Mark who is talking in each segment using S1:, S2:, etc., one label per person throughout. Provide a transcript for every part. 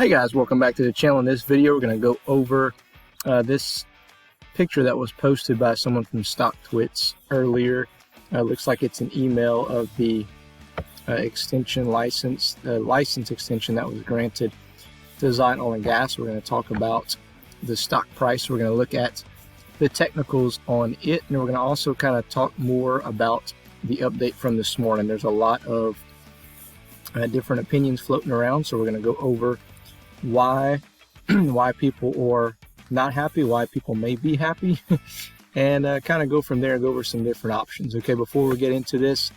S1: Hey guys, welcome back to the channel. In this video, we're going to go over this picture that was posted by someone from StockTwits earlier. Looks like it's an email of the extension license, the license extension that was granted to Zion Oil and Gas. We're going to talk about the stock price. We're going to look at the technicals on it, and we're going to also kind of talk more about the update from this morning. There's a lot of different opinions floating around, so we're going to go over why people are not happy, why people may be happy, and kind of go from there and go over some different options. Okay, before we get into this,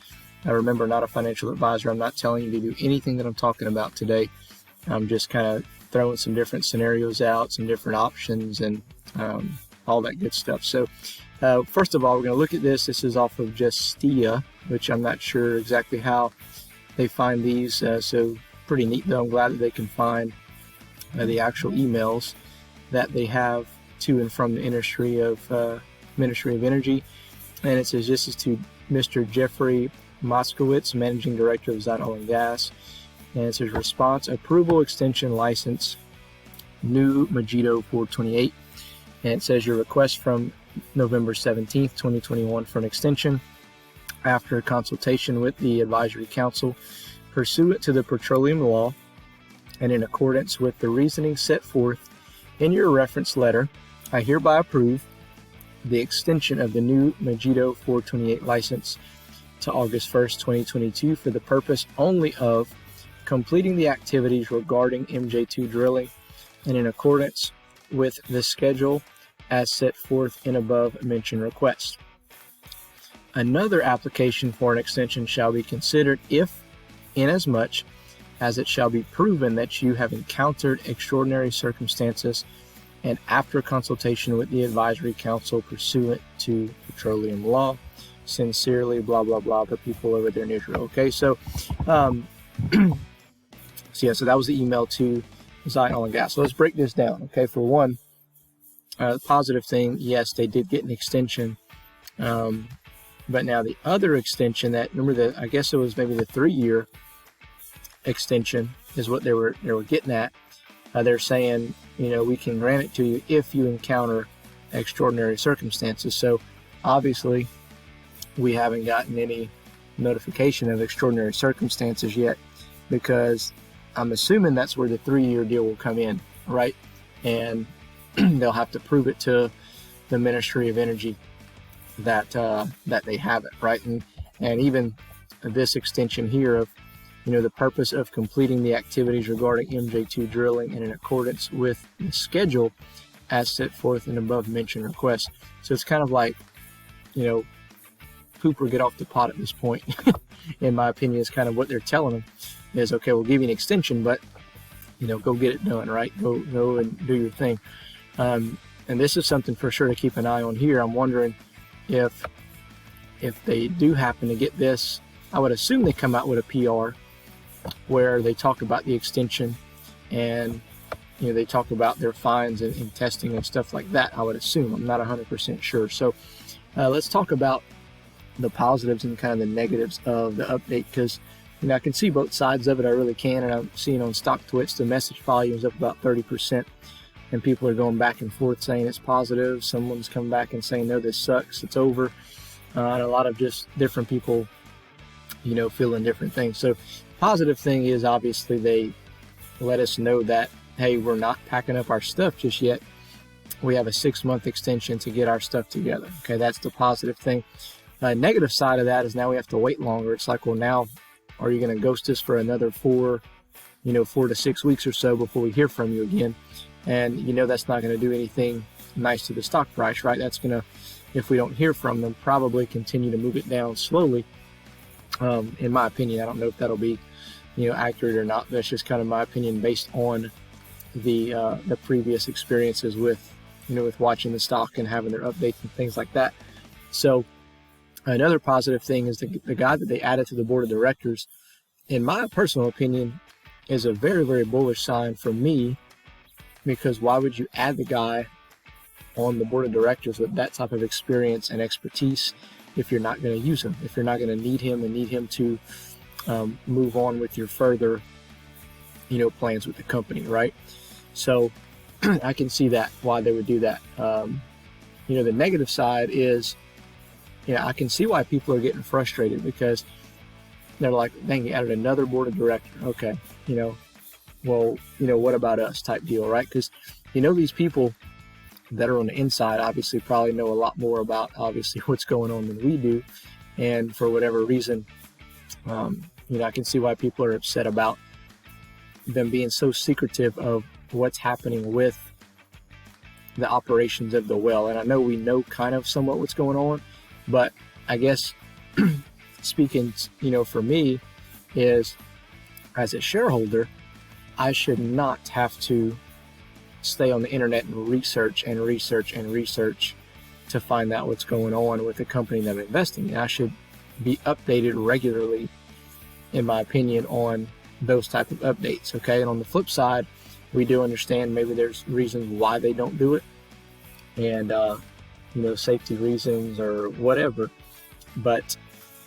S1: remember, not a financial advisor. I'm not telling you to do anything that I'm talking about today. I'm just kind of throwing some different scenarios out, some different options, and all that good stuff. So first of all, we're going to look at this. This is off of Justia, which I'm not sure exactly how they find these. So pretty neat though. I'm glad that they can find the actual emails that they have to and from the Ministry of Energy. And it says, this is to Mr. Jeffrey Moskowitz, Managing Director of Zion Oil and Gas. And it says, response, approval, extension, license, new Megiddo 428. And it says, your request from November 17th, 2021 for an extension after consultation with the Advisory Council pursuant to the petroleum law and in accordance with the reasoning set forth in your reference letter, I hereby approve the extension of the new Megiddo 428 license to August 1st, 2022 for the purpose only of completing the activities regarding MJ2 drilling and in accordance with the schedule as set forth in above mentioned request. Another application for an extension shall be considered if, inasmuch as it shall be proven that you have encountered extraordinary circumstances and after consultation with the Advisory Council pursuant to petroleum law. Sincerely, blah, blah, blah, the people over there in Israel. Okay, so, so that was the email to Zion Oil and Gas. So let's break this down. Okay, for one, the positive thing, yes, they did get an extension. But now the other extension that, remember I guess it was maybe the 3-year extension is what they were getting at. They're saying, we can grant it to you if you encounter extraordinary circumstances. So obviously we haven't gotten any notification of extraordinary circumstances yet, because I'm assuming that's where the 3-year deal will come in, right? And they'll have to prove it to the Ministry of Energy that they have it, right? And even this extension here of the purpose of completing the activities regarding MJ2 drilling and in accordance with the schedule as set forth in above mentioned request. So it's kind of like, poop or get off the pot at this point. In my opinion, is kind of what they're telling them is, okay, we'll give you an extension, but go get it done, right? Go and do your thing. And this is something for sure to keep an eye on here. I'm wondering if they do happen to get this, I would assume they come out with a PR where they talk about the extension and they talk about their fines and testing and stuff like that. I would assume. I'm not 100% sure. So let's talk about the positives and kind of the negatives of the update, because I can see both sides of it. I really can. And I'm seeing on StockTwits the message volume is up about 30%, and people are going back and forth saying it's positive. Someone's coming back and saying, no, this sucks, it's over. And a lot of just different people feeling different things. So positive thing is, obviously they let us know that, hey, we're not packing up our stuff just yet. We have a 6-month extension to get our stuff together. Okay, that's the positive thing. Negative side of that is now we have to wait longer. It's like, well, now are you going to ghost us for another 4 to 6 weeks or so before we hear from you again? And that's not going to do anything nice to the stock price, right? That's going to, if we don't hear from them, probably continue to move it down slowly. In my opinion, I don't know if that'll be, accurate or not. That's just kind of my opinion based on the previous experiences with, with watching the stock and having their updates and things like that. So another positive thing is the guy that they added to the board of directors, in my personal opinion, is a very, very bullish sign for me, because why would you add the guy on the board of directors with that type of experience and expertise if you're not going to use him, if you're not going to need him and need him to move on with your further, plans with the company, right? So I can see that, why they would do that. The negative side is, I can see why people are getting frustrated, because they're like, dang, you added another board of director. Okay, well, what about us type deal, right? Because, these people that are on the inside obviously probably know a lot more about obviously what's going on than we do. And for whatever reason, I can see why people are upset about them being so secretive of what's happening with the operations of the well. And I know we know kind of somewhat what's going on, but I guess speaking, for me, is as a shareholder, I should not have to stay on the internet and research to find out what's going on with the company that I'm investing in. I should be updated regularly, in my opinion, on those type of updates. Okay, and on the flip side, we do understand maybe there's reasons why they don't do it, and safety reasons or whatever. But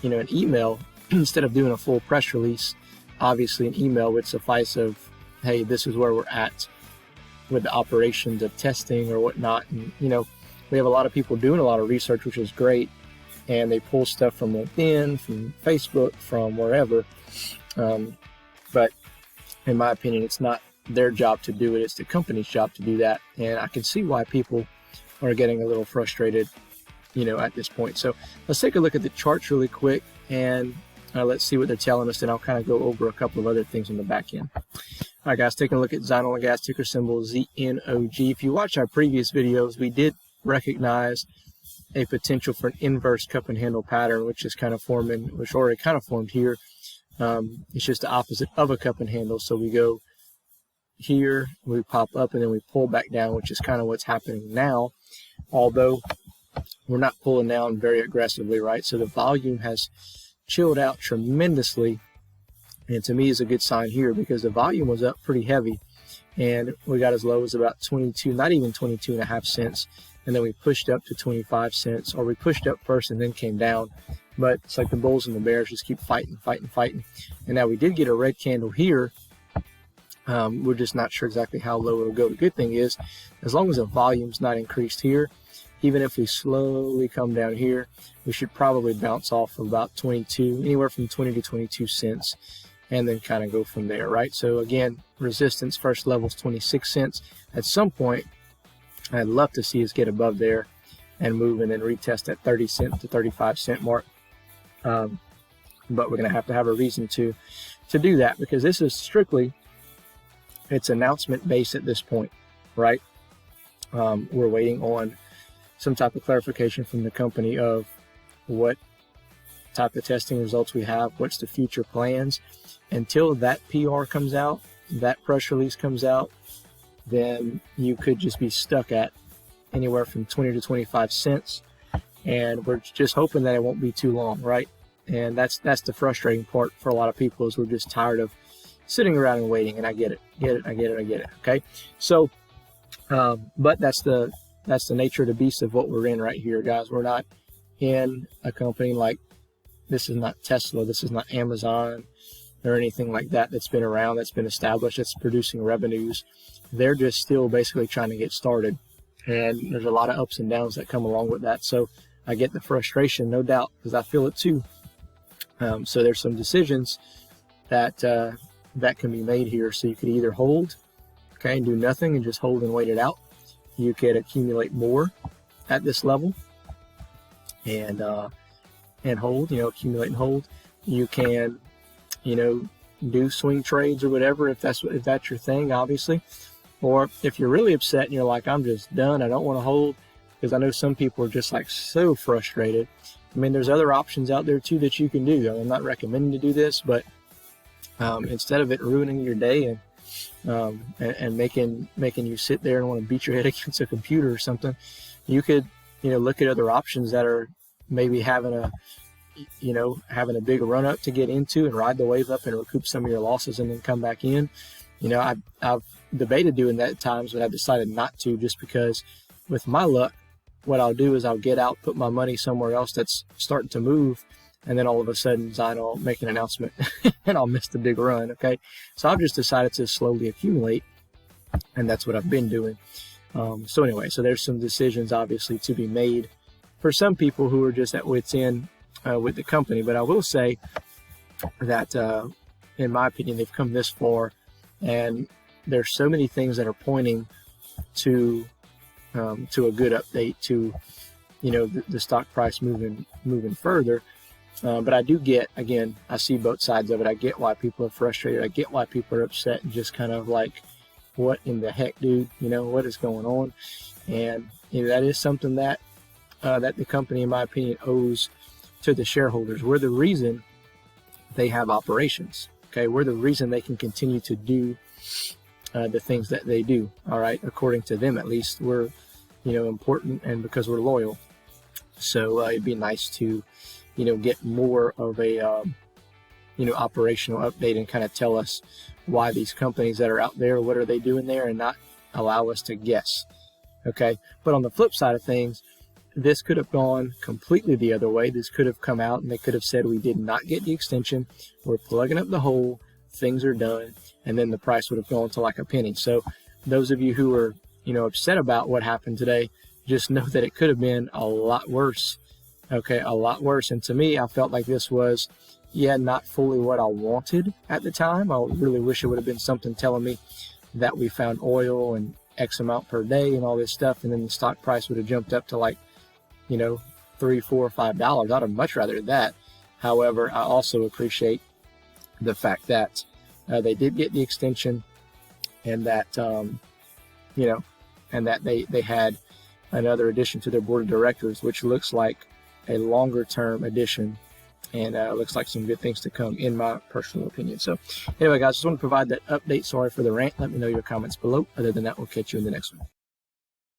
S1: an email, instead of doing a full press release, obviously an email would suffice of, hey, this is where we're at with the operations of testing or whatnot. And we have a lot of people doing a lot of research, which is great, and they pull stuff from LinkedIn, from Facebook, from wherever. But in my opinion, it's not their job to do it, it's the company's job to do that. And I can see why people are getting a little frustrated, at this point. So let's take a look at the charts really quick, and let's see what they're telling us, and I'll kind of go over a couple of other things on the back end. All right, guys, taking a look at Zion Oil and Gas, ticker symbol ZNOG. If you watch our previous videos, we did recognize a potential for an inverse cup and handle pattern, which is kind of forming, which already kind of formed here. It's just the opposite of a cup and handle. So we go here, we pop up, and then we pull back down, which is kind of what's happening now, although we're not pulling down very aggressively, right? So the volume has chilled out tremendously, and to me is a good sign here, because the volume was up pretty heavy, and we got as low as about 22, not even 22.5 cents, and then we pushed up to 25 cents, or we pushed up first and then came down. But it's like the bulls and the bears just keep fighting. And now we did get a red candle here. We're just not sure exactly how low it'll go. The good thing is, as long as the volume's not increased here, even if we slowly come down here, we should probably bounce off of about 22, anywhere from 20 to 22 cents, and then kind of go from there, right? So again, resistance first level is 26 cents. At some point, I'd love to see us get above there and move, and then retest that 30 cent to 35 cent mark. But we're going to have a reason to do that, because this is strictly, it's announcement based at this point, right? We're waiting on some type of clarification from the company of what type of testing results we have, what's the future plans. Until that PR comes out, that press release comes out, then you could just be stuck at anywhere from 20 to 25 cents. And we're just hoping that it won't be too long, right? And that's the frustrating part for a lot of people, is we're just tired of sitting around and waiting. And I get it. Okay. So, but that's the nature of the beast of what we're in right here, guys. We're not in a company like, this is not Tesla, this is not Amazon or anything like that that's been around, that's been established, that's producing revenues. They're just still basically trying to get started. And there's a lot of ups and downs that come along with that. So I get the frustration, no doubt, because I feel it too. So there's some decisions that can be made here. So you could either hold, okay, and do nothing and just hold and wait it out. You could accumulate more at this level and hold, accumulate and hold. You can, do swing trades or whatever, if that's your thing, obviously. Or if you're really upset and you're like, I'm just done, I don't want to hold, because I know some people are just like so frustrated. I mean, there's other options out there too that you can do, though. I'm not recommending to do this, but instead of it ruining your day and making you sit there and want to beat your head against a computer or something, you could, look at other options that are maybe having a big run up to get into and ride the wave up and recoup some of your losses and then come back in. I've debated doing that at times, but I've decided not to, just because with my luck, what I'll do is I'll get out, put my money somewhere else that's starting to move, and then all of a sudden Zion will make an announcement and I'll miss the big run. Okay, so I've just decided to slowly accumulate, and that's what I've been doing. So anyway, so there's some decisions obviously to be made for some people who are just at wit's end with the company. But I will say that in my opinion, they've come this far, and there's so many things that are pointing to a good update, to the stock price moving further. But I do get, again, I see both sides of it. I get why people are frustrated. I get why people are upset and just kind of like, what in the heck, dude? What is going on? And that is something that that the company, in my opinion, owes to the shareholders. We're the reason they have operations. Okay, we're the reason they can continue to do the things that they do. All right, according to them, at least, we're important, and because we're loyal. So it'd be nice to get more of a operational update and kind of tell us why these companies that are out there, what are they doing there, and not allow us to guess. Okay, but on the flip side of things, this could have gone completely the other way. This could have come out and they could have said, we did not get the extension, we're plugging up the hole, things are done, and then the price would have gone to like a penny. So those of you who are upset about what happened today, just know that it could have been a lot worse. Okay, a lot worse. And to me, I felt like this was, not fully what I wanted at the time. I really wish it would have been something telling me that we found oil and X amount per day and all this stuff, and then the stock price would have jumped up to like, $3, $4, $5. I'd have much rather that. However, I also appreciate the fact that they did get the extension, and that, and that they had another addition to their board of directors, which looks like a longer term addition, and looks like some good things to come, in my personal opinion. So anyway, guys, just want to provide that update. Sorry for the rant. Let me know your comments below. Other than that, we'll catch you in the next one.